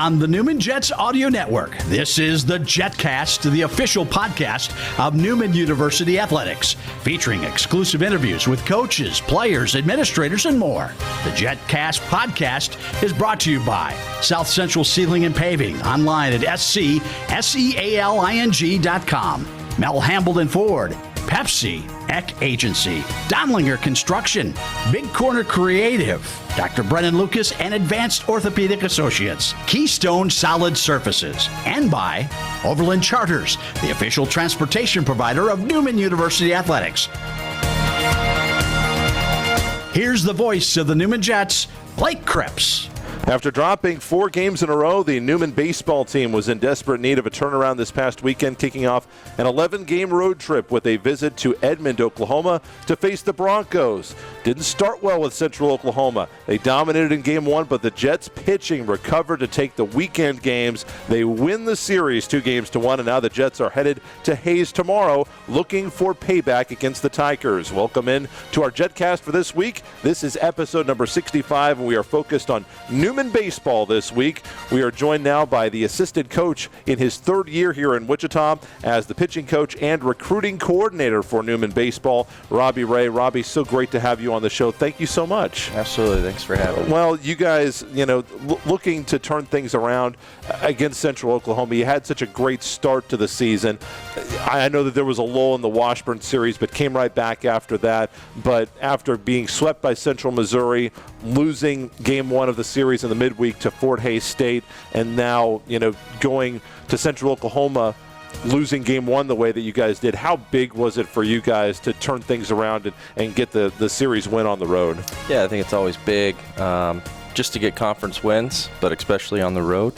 on the Newman Jets Audio Network. This is the Jetcast, the official podcast of Newman University Athletics, featuring exclusive interviews with coaches, players, administrators, and more. The Jetcast podcast is brought to you by South Central Ceiling and Paving, online at SCSEALING.com. Mel Hambledon Ford, Pepsi, Eck Agency, Donlinger Construction, Big Corner Creative, Dr. Brennan Lucas and Advanced Orthopedic Associates, Keystone Solid Surfaces, and by Overland Charters, the official transportation provider of Newman University Athletics. Here's the voice of the Newman Jets, Blake Cripps. After dropping 4 games in a row, the Newman baseball team was in desperate need of a turnaround this past weekend, kicking off an 11-game road trip with a visit to Edmond, Oklahoma, to face the Broncos. Didn't start well with Central Oklahoma. They dominated in Game 1, but the Jets' pitching recovered to take the weekend games. They win the series 2-1, and now the Jets are headed to Hayes tomorrow, looking for payback against the Tigers. Welcome in to our Jetcast for this week. This is episode number 65, and we are focused on Newman baseball this week. We are joined now by the assistant coach in his 3rd year here in Wichita as the pitching coach and recruiting coordinator for Newman baseball, Robbie Ray. Robbie, so great to have you on the show. Thank you so much. Absolutely. Thanks for having me. Well, you guys, looking to turn things around against Central Oklahoma. You had such a great start to the season. I know that there was a lull in the Washburn series, but came right back after that. But after being swept by Central Missouri, losing Game 1 of the series in the midweek to Fort Hays State, and now, going to Central Oklahoma, losing Game 1 the way that you guys did, how big was it for you guys to turn things around and get the series win on the road? Yeah, I think it's always big just to get conference wins, but especially on the road.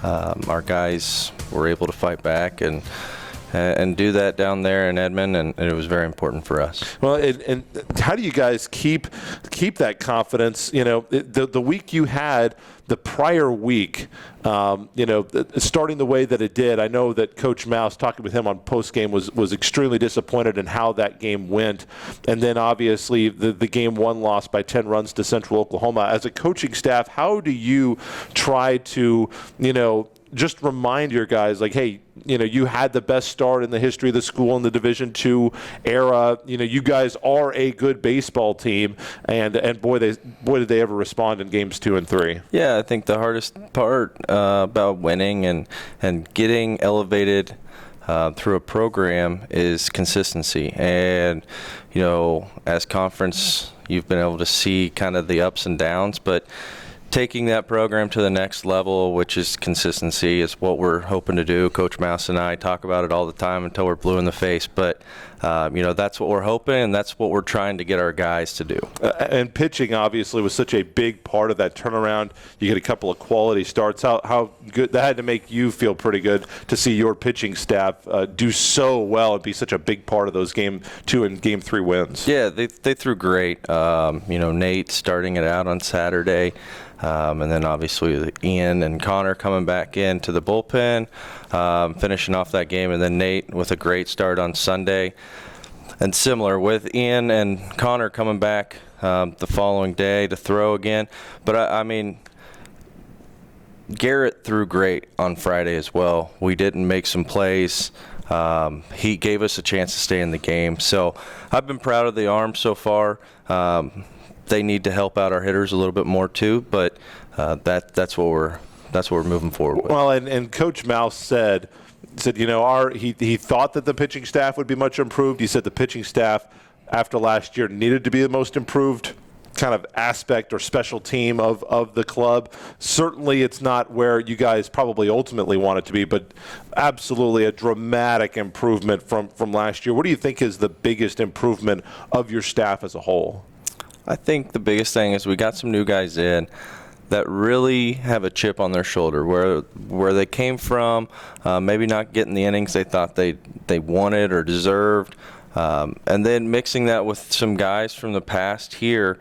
Our guys were able to fight back and do that down there in Edmond, and it was very important for us. Well, and how do you guys keep that confidence? The week you had, the prior week, starting the way that it did, I know that Coach Mouse, talking with him on postgame, was extremely disappointed in how that game went. And then obviously the Game 1 loss by 10 runs to Central Oklahoma. As a coaching staff, how do you try to, just remind your guys, like, hey, you had the best start in the history of the school in the Division II era. You guys are a good baseball team, and boy did they ever respond in games 2 and 3. Yeah, I think the hardest part about winning and getting elevated through a program is consistency. And as conference, you've been able to see kind of the ups and downs, but taking that program to the next level, which is consistency, is what we're hoping to do. Coach Mouse and I talk about it all the time until we're blue in the face. But, that's what we're hoping, and that's what we're trying to get our guys to do. And pitching, obviously, was such a big part of that turnaround. You get a couple of quality starts. How good that had to make you feel pretty good to see your pitching staff do so well and be such a big part of those Game 2 and Game 3 wins. Yeah, they threw great. Nate starting it out on Saturday. And then obviously Ian and Connor coming back into the bullpen, finishing off that game, and then Nate with a great start on Sunday. And similar with Ian and Connor coming back the following day to throw again. But I mean, Garrett threw great on Friday as well. We didn't make some plays. He gave us a chance to stay in the game. So I've been proud of the arms so far. They need to help out our hitters a little bit more too, but that's what we're moving forward with. Well, and Coach Mouse said he thought that the pitching staff would be much improved. He said the pitching staff after last year needed to be the most improved kind of aspect or special team of the club. Certainly it's not where you guys probably ultimately want it to be, but absolutely a dramatic improvement from last year. What do you think is the biggest improvement of your staff as a whole? I think the biggest thing is we got some new guys in that really have a chip on their shoulder, where they came from, maybe not getting the innings they thought they wanted or deserved, and then mixing that with some guys from the past here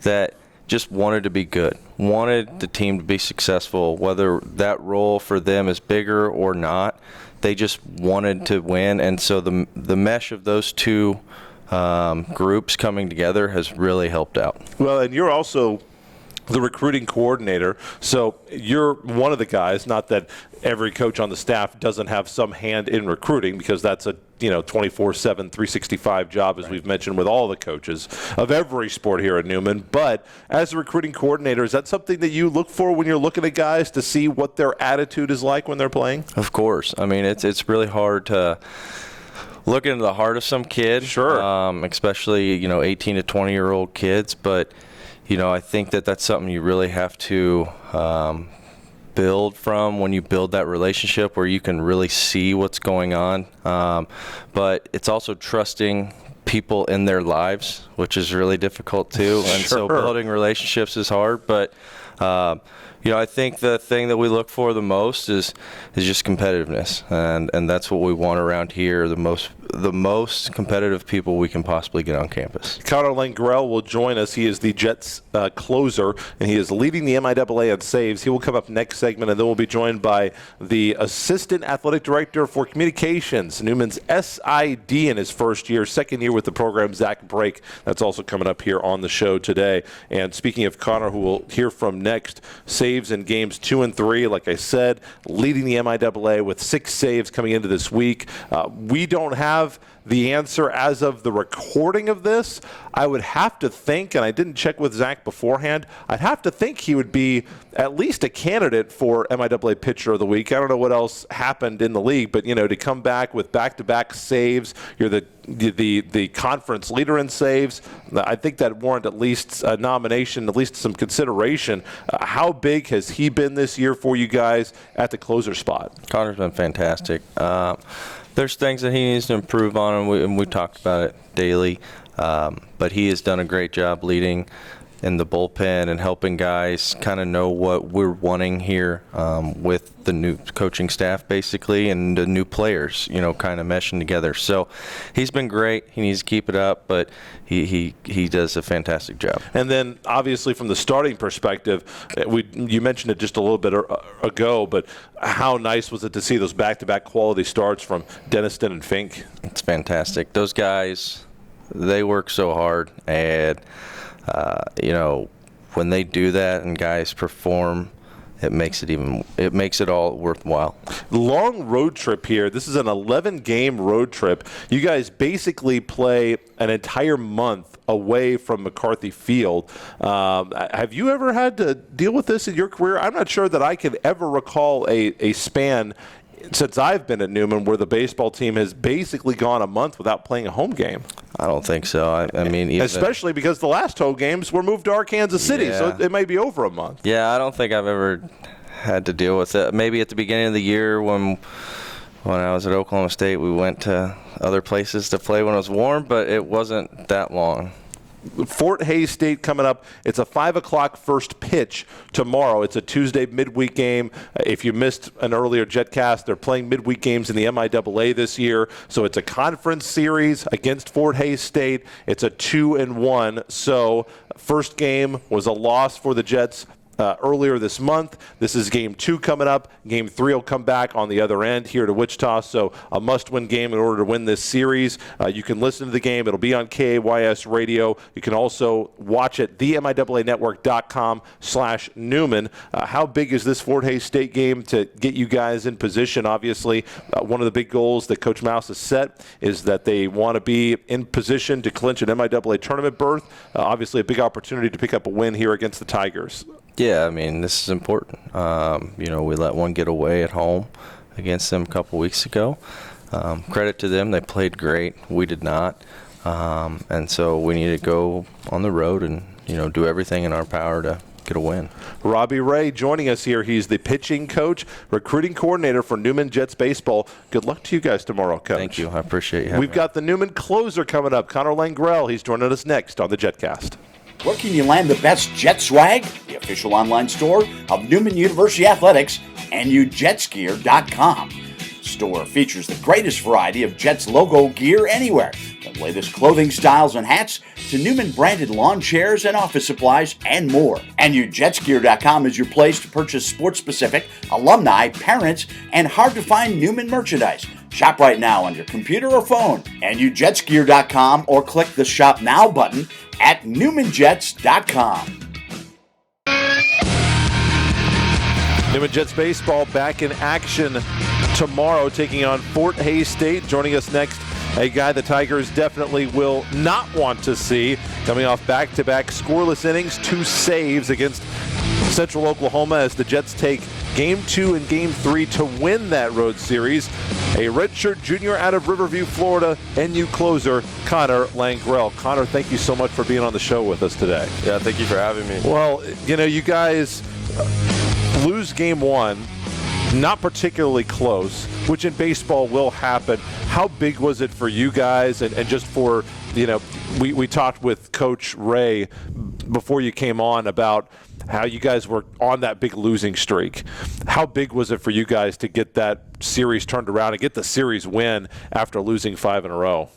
that just wanted to be good, wanted the team to be successful, whether that role for them is bigger or not. They just wanted to win, and so the mesh of those two groups coming together has really helped out. Well, and you're also the recruiting coordinator. So you're one of the guys, not that every coach on the staff doesn't have some hand in recruiting, because that's a 24/7, 365 job, as we've mentioned with all the coaches of every sport here at Newman. But as a recruiting coordinator, is that something that you look for when you're looking at guys to see what their attitude is like when they're playing? Of course. I mean, it's really hard to look into the heart of some kid. Sure. Especially, 18 to 20-year-old kids. But, I think that's something you really have to build from when you build that relationship, where you can really see what's going on. But it's also trusting people in their lives, which is really difficult too. And so building relationships is hard. But I think the thing that we look for the most is just competitiveness, and that's what we want around here. The most competitive people we can possibly get on campus. Connor Langrell will join us. He is the Jets closer, and he is leading the MIAA on saves. He will come up next segment, and then we'll be joined by the Assistant Athletic Director for Communications, Newman's SID in his first year, second year with the program, Zach Brake. That's also coming up here on the show today. And speaking of Connor, who we'll hear from next, saves in games 2 and 3, like I said, leading the MIAA with 6 saves coming into this week. We don't have the answer as of the recording of this. I would have to think, and I didn't check with Zach beforehand, I'd have to think he would be at least a candidate for MIAA Pitcher of the Week. I don't know what else happened in the league, but to come back with back-to-back saves, you're the conference leader in saves. I think that warrant at least a nomination, at least some consideration. How big has he been this year for you guys at the closer spot? Connor's been fantastic. There's things that he needs to improve on, and we talked about it daily. But he has done a great job leading in the bullpen and helping guys kind of know what we're wanting here with the new coaching staff, basically, and the new players, kind of meshing together. So he's been great. He needs to keep it up, but he does a fantastic job. And then, obviously, from the starting perspective, you mentioned it just a little bit ago, but how nice was it to see those back-to-back quality starts from Denniston and Fink? It's fantastic. Those guys, they work so hard, and when they do that and guys perform, it makes it all worthwhile. Long road trip here. This is an 11-game road trip. You guys basically play an entire month away from McCarthy Field. Have you ever had to deal with this in your career? I'm not sure that I could ever recall a span since I've been at Newman where the baseball team has basically gone a month without playing a home game. I don't think so. I mean, especially because the last home games were moved to Arkansas City, so it may be over a month. Yeah, I don't think I've ever had to deal with it. Maybe at the beginning of the year when I was at Oklahoma State, we went to other places to play when it was warm, but it wasn't that long. Fort Hays State coming up. It's a 5 o'clock first pitch tomorrow. It's a Tuesday midweek game. If you missed an earlier Jetcast, they're playing midweek games in the MIAA this year. So it's a conference series against Fort Hays State. It's a 2-1. So first game was a loss for the Jets earlier this month. This is game 2 coming up. Game 3 will come back on the other end here to Wichita. So a must-win game in order to win this series. You can listen to the game. It'll be on KAYS Radio. You can also watch it, themiaanetwork.com/Newman. How big is this Fort Hays State game to get you guys in position? Obviously, one of the big goals that Coach Mouse has set is that they want to be in position to clinch an MIAA tournament berth. Obviously, a big opportunity to pick up a win here against the Tigers. Yeah, I mean, this is important. We let one get away at home against them a couple weeks ago. Credit to them. They played great. We did not. And so we need to go on the road and, do everything in our power to get a win. Robbie Ray joining us here. He's the pitching coach, recruiting coordinator for Newman Jets baseball. Good luck to you guys tomorrow, Coach. Thank you. I appreciate you having We've got the Newman closer coming up, Connor Langrell. He's joining us next on the Jetcast. Where can you land the best Jet swag? The official online store of Newman University Athletics, NUJetsgear.com. Store features the greatest variety of Jets logo gear anywhere, from latest clothing styles and hats to Newman branded lawn chairs and office supplies and more. NUJetsgear.com is your place to purchase sports-specific, alumni, parents, and hard-to-find Newman merchandise. Shop right now on your computer or phone, NUJetsgear.com, or click the Shop Now button at NewmanJets.com. Newman Jets baseball back in action tomorrow, taking on Fort Hays State. Joining us next, a guy the Tigers definitely will not want to see, coming off back-to-back scoreless innings, 2 saves against Central Oklahoma as the Jets take Game 2 and Game 3 to win that road series. A redshirt junior out of Riverview, Florida, NU closer, Connor Langrell. Connor, thank you so much for being on the show with us today. Yeah, thank you for having me. Well, you guys lose Game 1, not particularly close, which in baseball will happen. How big was it for you guys and just for, we talked with Coach Ray before you came on about how you guys were on that big losing streak. How big was it for you guys to get that series turned around and get the series win after losing 5 in a row?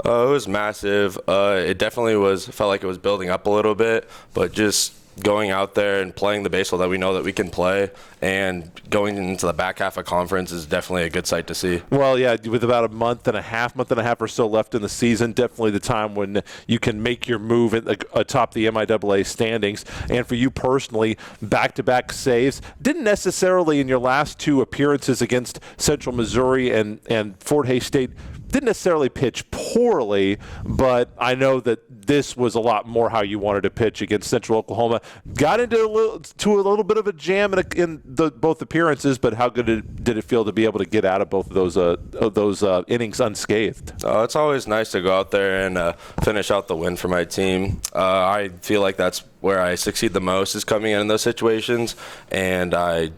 It was massive. It definitely felt like it was building up a little bit, but just going out there and playing the baseball that we know that we can play and going into the back half of conference is definitely a good sight to see. Well, yeah, with about a month and a half or so left in the season, definitely the time when you can make your move atop the MIAA standings. And for you personally, back-to-back saves. Didn't necessarily in your last 2 appearances against Central Missouri and Fort Hays State, didn't necessarily pitch poorly, but I know that this was a lot more how you wanted to pitch against Central Oklahoma. Got into a little bit of a jam in both appearances, but how good did it feel to be able to get out of both of those innings unscathed? It's always nice to go out there and finish out the win for my team. I feel like that's where I succeed the most, is coming in those situations, and I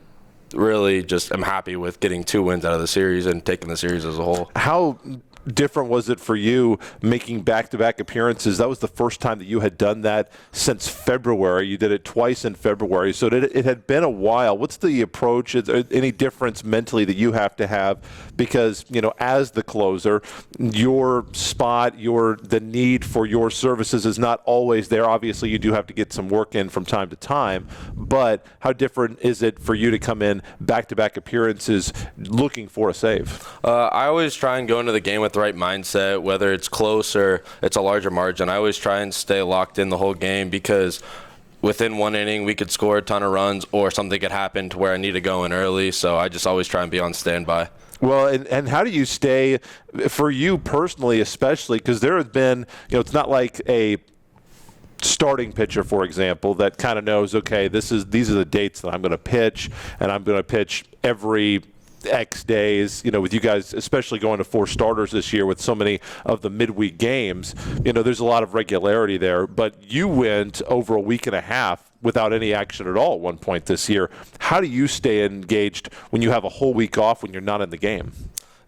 really just am happy with getting 2 wins out of the series and taking the series as a whole. How different was it for you making back-to-back appearances? That was the first time that you had done that since February. You did it twice in February, so it had been a while. What's the approach? Is there any difference mentally that you have to have? Because, as the closer, your spot, the need for your services is not always there. Obviously, you do have to get some work in from time to time, but how different is it for you to come in back-to-back appearances looking for a save? I always try and go into the game with the right mindset, whether it's close or it's a larger margin. I always try and stay locked in the whole game, because within 1 inning we could score a ton of runs or something could happen to where I need to go in early. So I just always try and be on standby. Well, and how do you stay, for you personally especially, because there have been, it's not like a starting pitcher, for example, that kind of knows, okay, these are the dates that I'm going to pitch, and I'm going to pitch every X days, with you guys, especially going to 4 starters this year with so many of the midweek games, there's a lot of regularity there. But you went over a week and a half without any action at all at one point this year. How do you stay engaged when you have a whole week off when you're not in the game?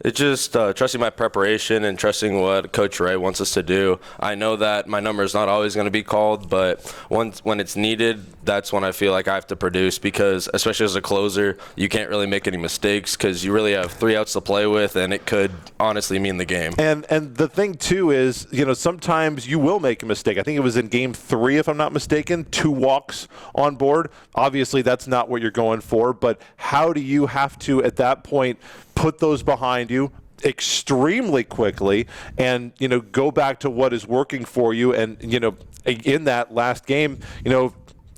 It's just trusting my preparation and trusting what Coach Ray wants us to do. I know that my number is not always going to be called, but when it's needed, that's when I feel like I have to produce, because especially as a closer, you can't really make any mistakes because you really have 3 outs to play with, and it could honestly mean the game. And the thing, too, is, sometimes you will make a mistake. I think it was in Game 3, if I'm not mistaken, 2 walks on board. Obviously, that's not what you're going for, but how do you have to, at that point, put those behind you extremely quickly and, go back to what is working for you? And, in that last game,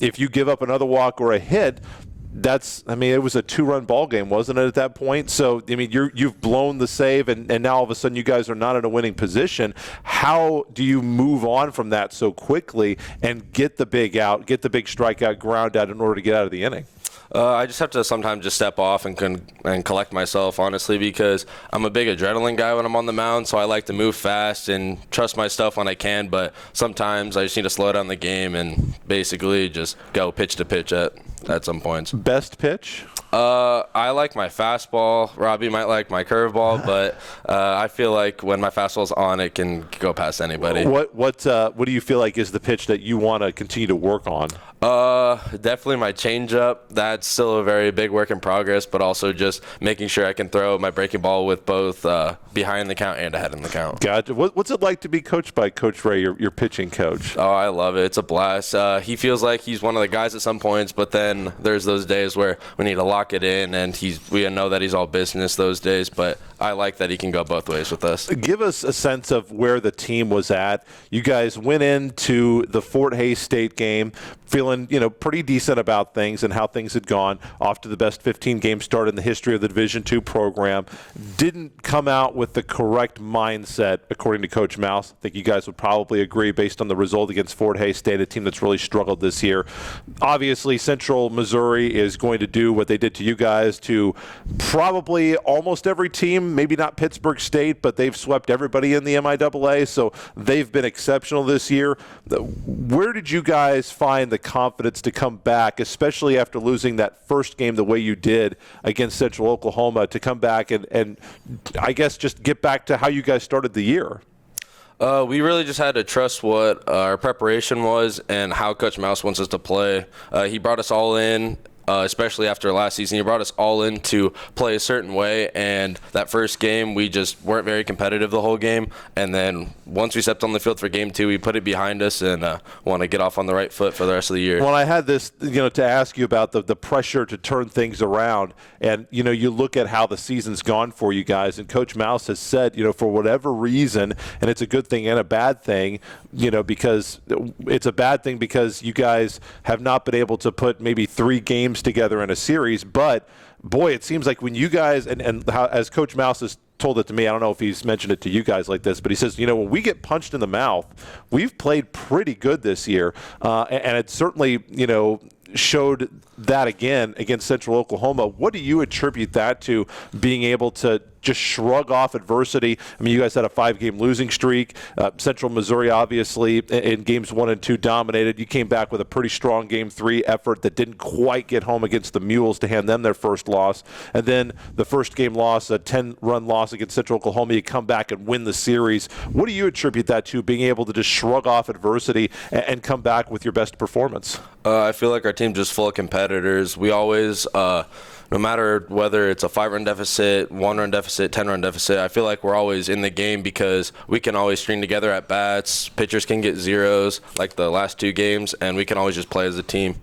if you give up another walk or a hit, it was a 2-run ball game, wasn't it, at that point? So, you've blown the save, and now all of a sudden you guys are not in a winning position. How do you move on from that so quickly and get the big out, get the big strikeout, ground out in order to get out of the inning? I just have to sometimes just step off and collect myself, honestly, because I'm a big adrenaline guy when I'm on the mound, so I like to move fast and trust my stuff when I can, but sometimes I just need to slow down the game and basically just go pitch to pitch at some points. Best pitch? I like my fastball. Robbie might like my curveball, but I feel like when my fastball's on, it can go past anybody. What do you feel like is the pitch that you want to continue to work on? Definitely my changeup. That's still a very big work in progress, but also just making sure I can throw my breaking ball with both behind the count and ahead in the count. Gotcha. What's it like to be coached by Coach Ray, your pitching coach? Oh, I love it. It's a blast. He feels like he's one of the guys at some points, but then there's those days where we need to lock it in, and we know that he's all business those days, but I like that he can go both ways with us. Give us a sense of where the team was at. You guys went into the Fort Hays State game feeling feeling, pretty decent about things and how things had gone. Off to the best 15-game start in the history of the Division II program. Didn't come out with the correct mindset, according to Coach Mouse. I think you guys would probably agree based on the result against Fort Hays State, a team that's really struggled this year. Obviously, Central Missouri is going to do what they did to you guys to probably almost every team, maybe not Pittsburgh State, but they've swept everybody in the MIAA, so they've been exceptional this year. Where did you guys find the confidence to come back, especially after losing that first game the way you did against Central Oklahoma, to come back and I guess just get back to how you guys started the year? We really just had to trust what our preparation was and how Coach Mouse wants us to play. He brought us all in, especially after last season. He brought us all in to play a certain way, and that first game, we just weren't very competitive the whole game. And then once we stepped on the field for game 2, we put it behind us and want to get off on the right foot for the rest of the year. Well, I had this, to ask you about the pressure to turn things around. And, you look at how the season's gone for you guys, and Coach Mouse has said, for whatever reason, and it's a good thing and a bad thing, because it's a bad thing because you guys have not been able to put maybe 3 games together in a series. But, boy, it seems like when you guys, and how, as Coach Mouse has told it to me, I don't know if he's mentioned it to you guys like this, but he says, when we get punched in the mouth, we've played pretty good this year. And it certainly, showed that again against Central Oklahoma. What do you attribute that to, being able to just shrug off adversity? I mean, you guys had a 5-game losing streak. Central Missouri, obviously, in games 1 and 2 dominated. You came back with a pretty strong game 3 effort that didn't quite get home against the Mules to hand them their first loss. And then the first game loss, a 10-run loss against Central Oklahoma, you come back and win the series. What do you attribute that to, being able to just shrug off adversity and come back with your best performance? I feel like our team's just full of competitors. We always, no matter whether it's a 5-run deficit, 1-run deficit, 10-run deficit, I feel like we're always in the game because we can always string together at bats. Pitchers can get zeros like the last 2 games, and we can always just play as a team.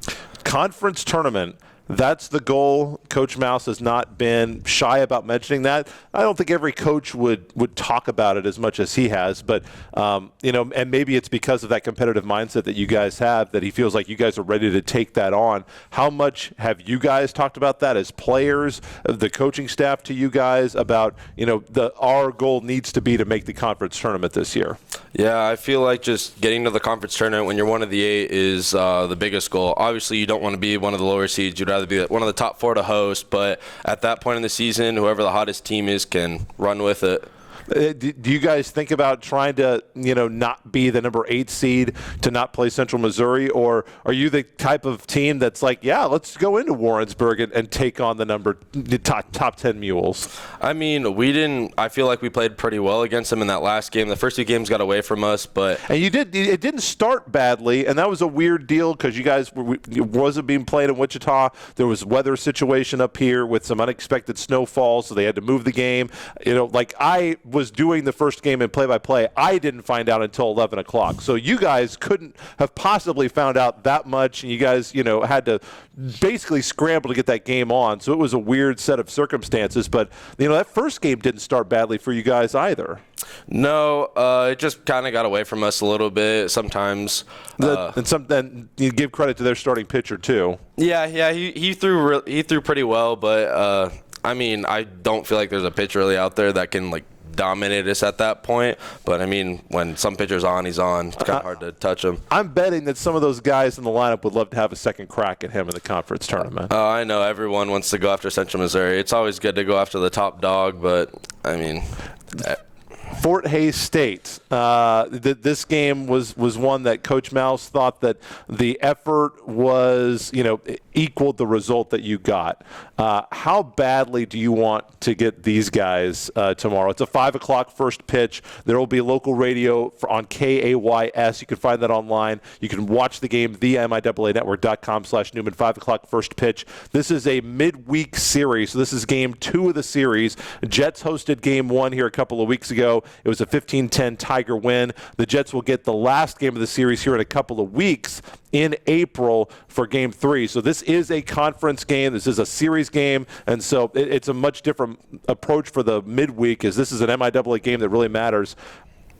Conference tournament. That's the goal. Coach Mouse has not been shy about mentioning that. I don't think every coach would talk about it as much as he has, but and maybe it's because of that competitive mindset that you guys have, that he feels like you guys are ready to take that on. How much have you guys talked about that as players, the coaching staff, to you guys about, our goal needs to be to make the conference tournament this year? Yeah, I feel like just getting to the conference tournament when you're one of the 8 is the biggest goal. Obviously, you don't want to be one of the lower seeds. You'd rather be one of the top 4 to host, but at that point in the season, whoever the hottest team is can run with it. Do you guys think about trying to, not be the number 8 seed, to not play Central Missouri, or are you the type of team that's like, yeah, let's go into Warrensburg and take on the top 10 Mules? I mean, I feel like we played pretty well against them in that last game. The first 2 games got away from us, but and it didn't start badly, and that was a weird deal because you guys wasn't being played in Wichita. There was weather situation up here with some unexpected snowfall, so they had to move the game. I was doing the first game in play-by-play. I didn't find out until 11 o'clock. So you guys couldn't have possibly found out that much, and you guys, had to basically scramble to get that game on. So it was a weird set of circumstances. But, that first game didn't start badly for you guys either. No, it just kind of got away from us a little bit sometimes. And you give credit to their starting pitcher, too. Yeah, he threw pretty well, but I don't feel like there's a pitcher really out there that can dominate us at that point. But when some pitcher's on, he's on. It's kind of hard to touch him. I'm betting that some of those guys in the lineup would love to have a second crack at him in the conference tournament. I know everyone wants to go after Central Missouri. It's always good to go after the top dog, but Fort Hays State. This game was one that Coach Mouse thought that the effort was, equaled the result that you got. How badly do you want to get these guys tomorrow? It's a 5 o'clock first pitch. There will be local radio on KAYS. You can find that online. You can watch the game, themiaanetwork.com/Newman, 5 o'clock first pitch. This is a midweek series, so this is game 2 of the series. Jets hosted game 1 here a couple of weeks ago. It was a 15-10 Tiger win. The Jets will get the last game of the series here in a couple of weeks in April for game 3. So this is a conference game. This is a series game. And so it's a much different approach for the midweek, as this is an MIAA game that really matters.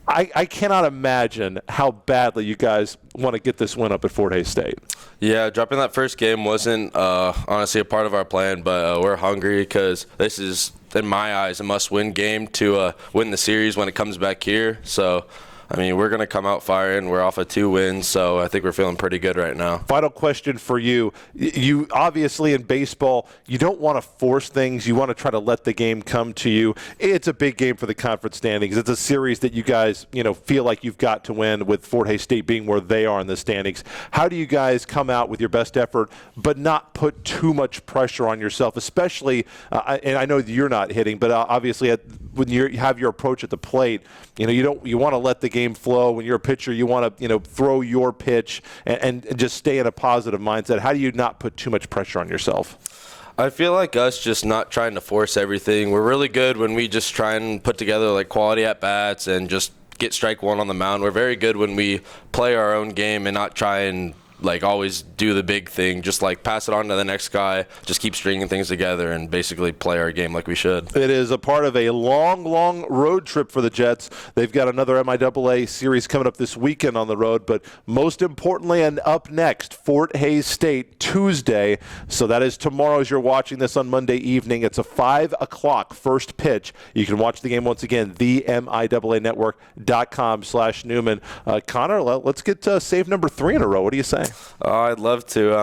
I cannot imagine how badly you guys want to get this win up at Fort Hays State. Yeah, dropping that first game wasn't honestly a part of our plan, but we're hungry because this is, in my eyes, a must-win game to win the series when it comes back here. So, I mean, we're going to come out firing. We're off of 2 wins, so I think we're feeling pretty good right now. Final question for you. You obviously in baseball, you don't want to force things. You want to try to let the game come to you. It's a big game for the conference standings. It's a series that you guys, feel like you've got to win, with Fort Hays State being where they are in the standings. How do you guys come out with your best effort but not put too much pressure on yourself, especially, and I know you're not hitting, but obviously when you have your approach at the plate, you want to let the game flow. When you're a pitcher, you want to throw your pitch and just stay in a positive mindset. How do you not put too much pressure on yourself? I feel like us just not trying to force everything. We're really good when we just try and put together like quality at bats and just get strike one on the mound. We're very good when we play our own game and not try and like always do the big thing, just like pass it on to the next guy, just keep stringing things together and basically play our game like we should. It is a part of a long road trip for the Jets. They've got another MIAA series coming up this weekend on the road, but most importantly and up next, Fort Hays State Tuesday. So that is tomorrow as you're watching this on Monday evening. It's a 5 o'clock first pitch. You can watch the game once again, themiaanetwork.com/Newman. Connor, let's get save number 3 in a row. What do you say? Oh, I'd love to.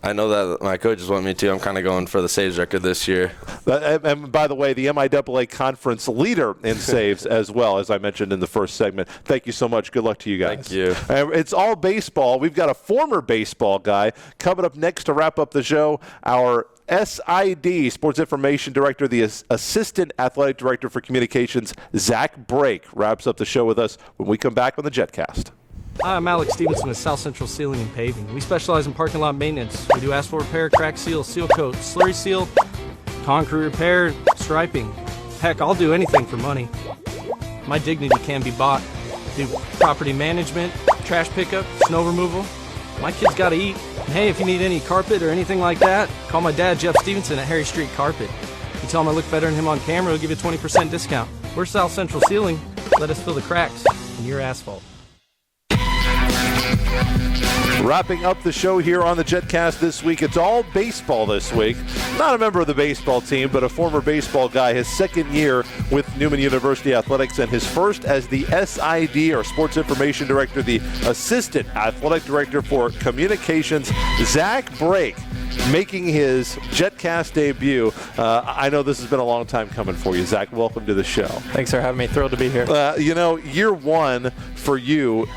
I know that my coaches want me to. I'm kind of going for the saves record this year. And by the way, the MIAA conference leader in saves as well, as I mentioned in the first segment. Thank you so much. Good luck to you guys. Thank you. It's all baseball. We've got a former baseball guy coming up next to wrap up the show. Our SID, Sports Information Director, the Assistant Athletic Director for Communications, Zach Brake, wraps up the show with us when we come back on the Jetcast. Hi, I'm Alex Stevenson with South Central Sealing and Paving. We specialize in parking lot maintenance. We do asphalt repair, crack seal, seal coat, slurry seal, concrete repair, striping. Heck, I'll do anything for money. My dignity can be bought. Do property management, trash pickup, snow removal. My kids gotta eat. And hey, if you need any carpet or anything like that, call my dad, Jeff Stevenson, at Harry Street Carpet. You tell him I look better than him on camera, he'll give you a 20% discount. We're South Central Sealing. Let us fill the cracks in your asphalt. Wrapping up the show here on the Jetcast this week. It's all baseball this week. Not a member of the baseball team, but a former baseball guy. His second year with Newman University Athletics and his first as the SID, or Sports Information Director, the Assistant Athletic Director for Communications, Zach Brake, making his Jetcast debut. I know this has been a long time coming for you. Zach, welcome to the show. Thanks for having me. Thrilled to be here. Year one for you,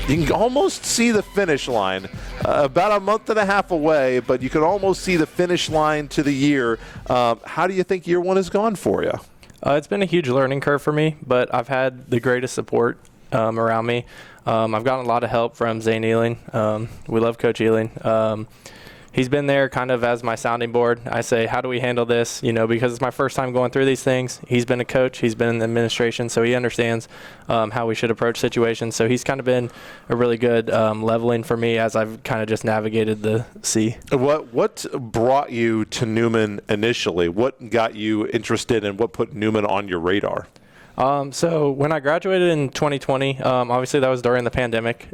you can almost see the finish line. About a month and a half away, but you can almost see the finish line to the year. How do you think year one has gone for you? It's been a huge learning curve for me, but I've had the greatest support around me. I've gotten a lot of help from Zane Ealing. We love Coach Ealing. He's been there kind of as my sounding board. I say, how do we handle this? Because it's my first time going through these things. He's been a coach. He's been in the administration, so he understands how we should approach situations. So he's kind of been a really good leveling for me as I've kind of just navigated the sea. What brought you to Newman initially? What got you interested and what put Newman on your radar? So when I graduated in 2020, obviously that was during the pandemic.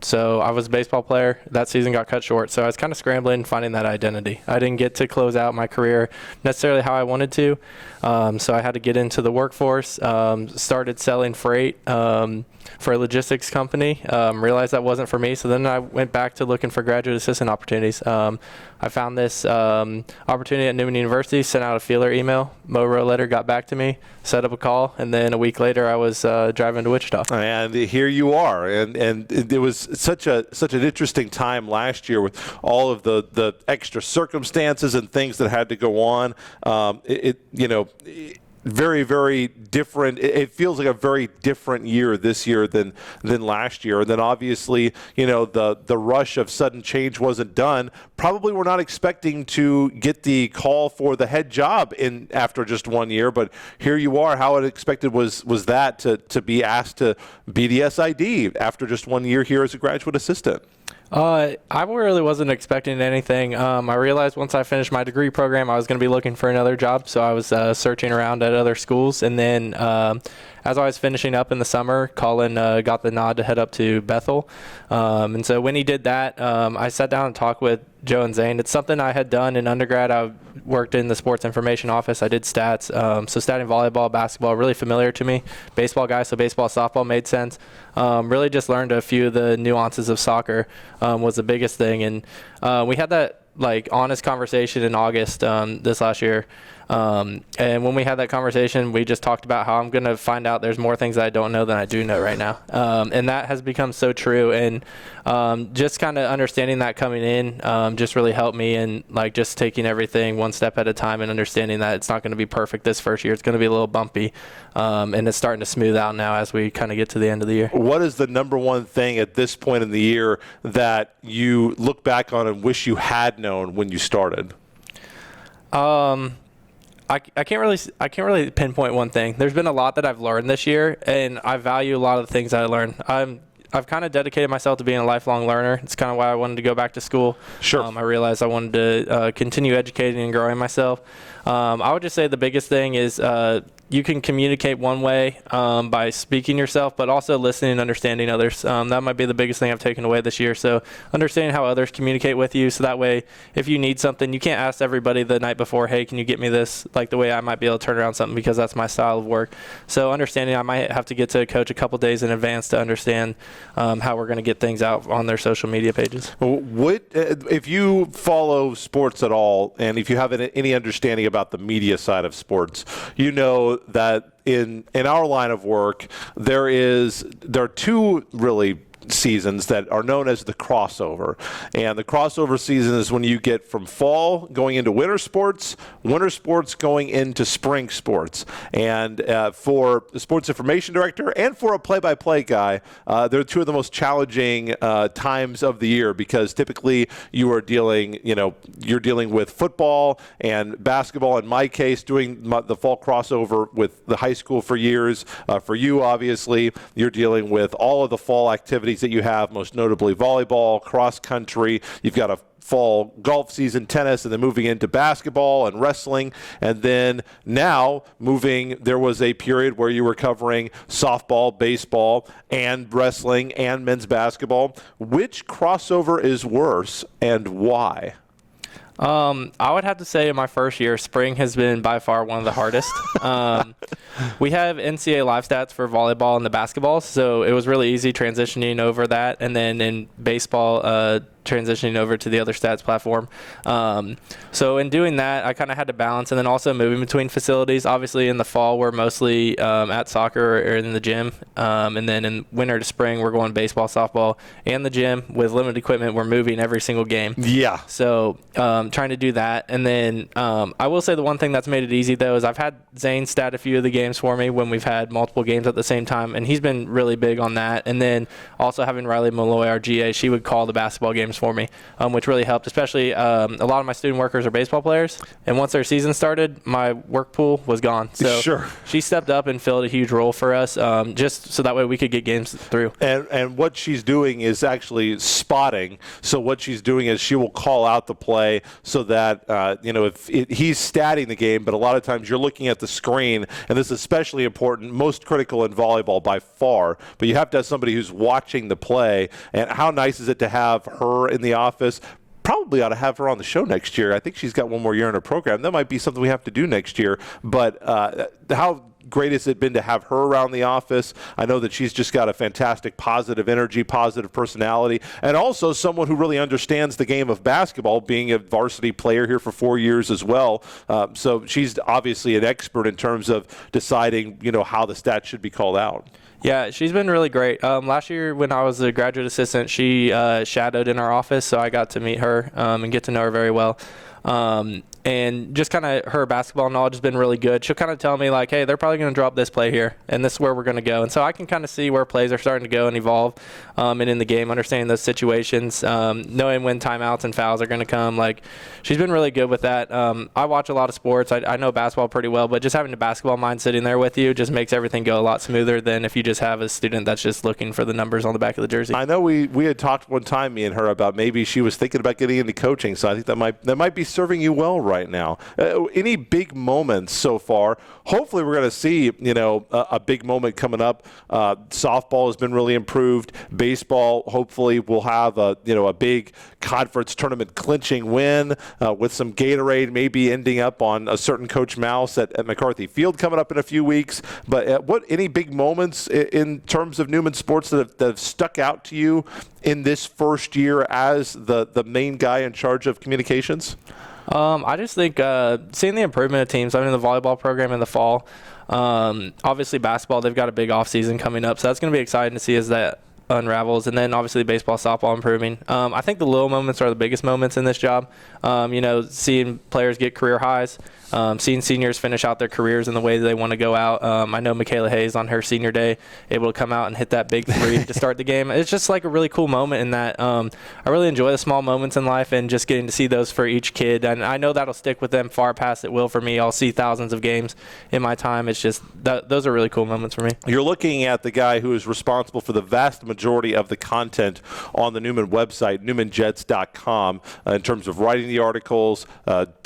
So I was a baseball player. That season got cut short. So I was kind of scrambling, finding that identity. I didn't get to close out my career necessarily how I wanted to. So I had to get into the workforce, started selling freight for a logistics company, realized that wasn't for me. So then I went back to looking for graduate assistant opportunities. I found this opportunity at Newman University, sent out a feeler email. Mo wrote a letter, got back to me, set up a call, and then a week later I was driving to Wichita. And here you are. And it was such an interesting time last year with all of the extra circumstances and things that had to go on. Very, very different. It feels like a very different year this year than last year. And then obviously, the rush of sudden change wasn't done. Probably we're not expecting to get the call for the head job after just 1 year, but here you are. How unexpected was that to be asked to be the SID after just 1 year here as a graduate assistant? I really wasn't expecting anything. I realized once I finished my degree program, I was going to be looking for another job. So I was searching around at other schools. And then as I was finishing up in the summer, Colin got the nod to head up to Bethel. And so when he did that, I sat down and talked with Joe and Zane. It's something I had done in undergrad. I worked in the sports information office. I did stats. So statting volleyball, basketball, really familiar to me. Baseball guy, so baseball, softball made sense. Really just learned a few of the nuances of soccer was the biggest thing. And we had that honest conversation in August this last year. And when we had that conversation, we just talked about how I'm going to find out there's more things that I don't know than I do know right now. And that has become so true. And just kind of understanding that coming in just really helped me, and just taking everything one step at a time and understanding that it's not going to be perfect this first year. It's going to be a little bumpy. And it's starting to smooth out now as we kind of get to the end of the year. What is the number one thing at this point in the year that you look back on and wish you had known when you started? I can't really pinpoint one thing. There's been a lot that I've learned this year, and I value a lot of the things that I learned. I've kind of dedicated myself to being a lifelong learner. It's kind of why I wanted to go back to school. Sure. I realized I wanted to continue educating and growing myself. I would just say the biggest thing is you can communicate one way by speaking yourself, but also listening and understanding others. That might be the biggest thing I've taken away this year. So understanding how others communicate with you, so that way if you need something, you can't ask everybody the night before, hey, can you get me this? The way I might be able to turn around something, because that's my style of work. So understanding I might have to get to a coach a couple days in advance to understand how we're going to get things out on their social media pages. If you follow sports at all, and if you have any understanding about the media side of sports, you know that in our line of work, there are two really seasons that are known as the crossover. And the crossover season is when you get from fall going into winter sports going into spring sports. And for the sports information director and for a play-by-play guy, they're two of the most challenging times of the year, because typically you're dealing with football and basketball. In my case, doing the fall crossover with the high school for years. For you, obviously, you're dealing with all of the fall activities that you have, most notably volleyball, cross country. You've got a fall golf season, tennis, and then moving into basketball and wrestling. And then now there was a period where you were covering softball, baseball, and wrestling and men's basketball. Which crossover is worse, and why? I would have to say in my first year, spring has been by far one of the hardest. We have NCAA live stats for volleyball and the basketball, so it was really easy transitioning over that. And then in baseball, transitioning over to the other stats platform. So in doing that, I kind of had to balance, and then also moving between facilities. Obviously in the fall, we're mostly at soccer or in the gym. And then in winter to spring, we're going baseball, softball, and the gym. With limited equipment, we're moving every single game. Yeah. So trying to do that. And then I will say the one thing that's made it easy, though, is I've had Zane stat a few of the games for me when we've had multiple games at the same time, and he's been really big on that. And then also having Riley Malloy, our GA, she would call the basketball games for me, which really helped, especially a lot of my student workers are baseball players, and once their season started, my work pool was gone. So sure. She stepped up and filled a huge role for us, just so that way we could get games through. And what she's doing is actually spotting. So what she's doing is she will call out the play so that, if he's statting the game, but a lot of times you're looking at the screen, and this is especially important, most critical in volleyball by far, but you have to have somebody who's watching the play. And how nice is it to have her in the office? Probably ought to have her on the show next year. I think she's got one more year in her program. That might be something we have to do next year. But how great has it been to have her around the office? I know that she's just got a fantastic positive energy, positive personality, and also someone who really understands the game of basketball, being a varsity player here for 4 years as well. So she's obviously an expert in terms of deciding, how the stats should be called out. Yeah, she's been really great. Last year when I was a graduate assistant, she shadowed in our office, so I got to meet her and get to know her very well. And just kind of her basketball knowledge has been really good. She'll kind of tell me like, hey, they're probably going to drop this play here, and this is where we're going to go. And so I can kind of see where plays are starting to go and evolve, and in the game, understanding those situations, knowing when timeouts and fouls are going to come. Like, she's been really good with that. I watch a lot of sports. I know basketball pretty well, but just having the basketball mind sitting there with you just makes everything go a lot smoother than if you just have a student that's just looking for the numbers on the back of the jersey. I know we had talked one time, me and her, about maybe she was thinking about getting into coaching, so I think that might be serving you well right now. Any big moments so far? Hopefully we're going to see, a big moment coming up. Softball has been really improved. Baseball, hopefully, will have a big conference tournament clinching win with some Gatorade maybe ending up on a certain Coach Mouse at McCarthy Field coming up in a few weeks. But any big moments in terms of Newman sports that have stuck out to you in this first year as the main guy in charge of communications? I just think seeing the improvement of teams. I'm in the volleyball program in the fall. Obviously, basketball, they've got a big offseason coming up, so that's going to be exciting to see as that unravels. And then, obviously, baseball, softball improving. I think the little moments are the biggest moments in this job. Seeing players get career highs, seeing seniors finish out their careers in the way that they want to go out. I know Michaela Hayes on her senior day able to come out and hit that big three to start the game. It's just like a really cool moment in that I really enjoy the small moments in life and just getting to see those for each kid. And I know that'll stick with them far past it will for me. I'll see thousands of games in my time. It's just those are really cool moments for me. You're looking at the guy who is responsible for the vast majority of the content on the Newman website, newmanjets.com, in terms of writing the articles,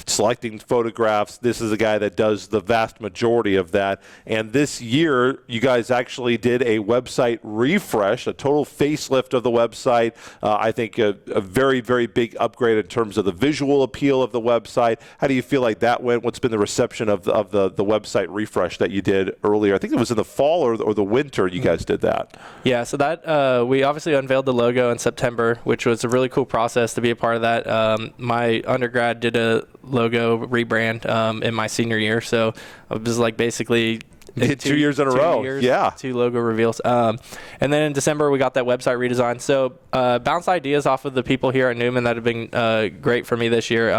selecting photographs. This is a guy that does the vast majority of that. And this year, you guys actually did a website refresh, a total facelift of the website. I think a very, very big upgrade in terms of the visual appeal of the website. How do you feel like that went? What's been the reception of the website refresh that you did earlier? I think it was in the fall or the winter you guys did that. Yeah, so that we obviously unveiled the logo in September, which was a really cool process to be a part of that. My undergrad did a logo rebrand in my senior year, so it was like basically 2 years in a row. Yeah. 2 logo reveals. And then in December, we got that website redesigned. So bounce ideas off of the people here at Newman that have been great for me this year.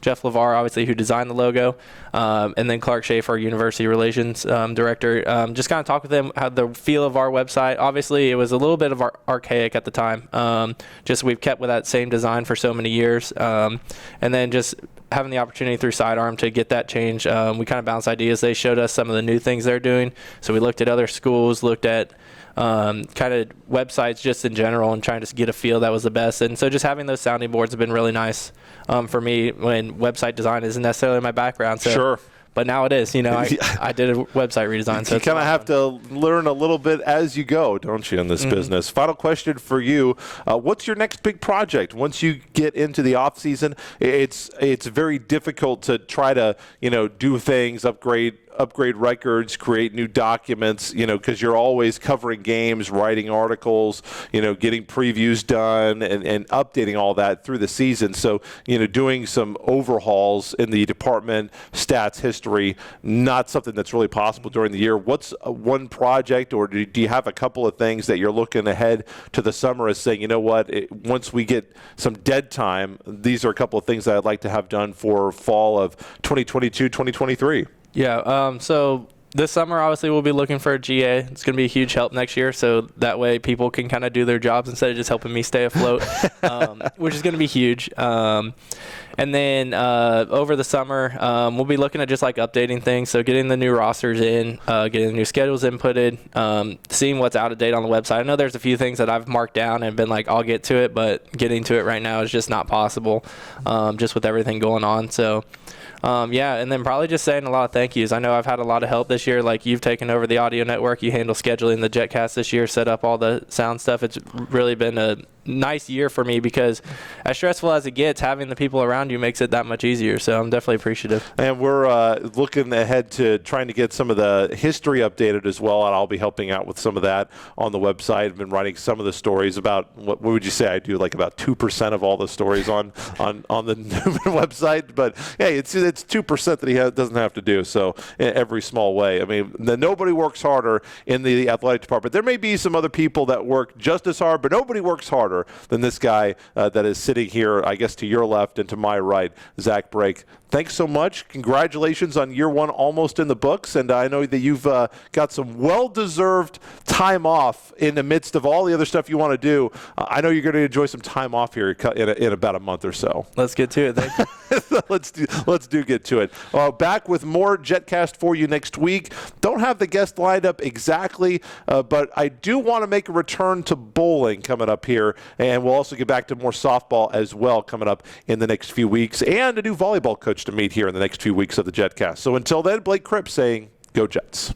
Jeff LeVar, obviously, who designed the logo. And then Clark Schaefer, University Relations Director. Just kind of talk with him, how the feel of our website. Obviously, it was a little bit of archaic at the time. Just we've kept with that same design for so many years. And then just having the opportunity through Sidearm to get that change, we kind of bounced ideas. They showed us some of the new things they're doing. So we looked at other schools, looked at kind of websites just in general and trying to get a feel that was the best. And so just having those sounding boards have been really nice for me when website design isn't necessarily my background. So, sure. But now it is. I did a website redesign. So you kind of have to learn a little bit as you go, don't you, in this business? Final question for you. What's your next big project? Once you get into the off season, it's very difficult to try to, do things, upgrade records, create new documents, because you're always covering games, writing articles, getting previews done and updating all that through the season. So, doing some overhauls in the department, stats, history, not something that's really possible during the year. What's one project, or do you have a couple of things that you're looking ahead to the summer as saying, once we get some dead time, these are a couple of things that I'd like to have done for fall of 2022, 2023? Yeah, so this summer, obviously, we'll be looking for a GA. It's going to be a huge help next year, so that way people can kind of do their jobs instead of just helping me stay afloat, which is going to be huge. And then over the summer, we'll be looking at just like updating things, so getting the new rosters in, getting the new schedules inputted, seeing what's out of date on the website. I know there's a few things that I've marked down and been like, I'll get to it, but getting to it right now is just not possible, just with everything going on. So and then probably just saying a lot of thank yous. I know I've had a lot of help this year. Like, you've taken over the audio network. You handle scheduling the Jetcast this year, set up all the sound stuff. It's really been a nice year for me because as stressful as it gets, having the people around you makes it that much easier. So I'm definitely appreciative. And we're looking ahead to trying to get some of the history updated as well, and I'll be helping out with some of that on the website. I've been writing some of the stories about, what would you say I do, like about 2% of all the stories on the Newman website. But hey, it's 2% that he doesn't have to do, so in every small way. play. I mean, nobody works harder in the athletic department. There may be some other people that work just as hard, but nobody works harder than this guy that is sitting here, I guess, to your left and to my right, Zach Brake. Thanks so much. Congratulations on year one almost in the books. And I know that you've got some well-deserved time off in the midst of all the other stuff you want to do. I know you're going to enjoy some time off here in about a month or so. Let's get to it. Thank you. Let's get to it. Back with more Jetcast for you next week. Don't have the guest lined up exactly, but I do want to make a return to bowling coming up here. And we'll also get back to more softball as well coming up in the next few weeks. And a new volleyball coach to meet here in the next few weeks of the Jetcast. So until then, Blake Cripps saying, go Jets.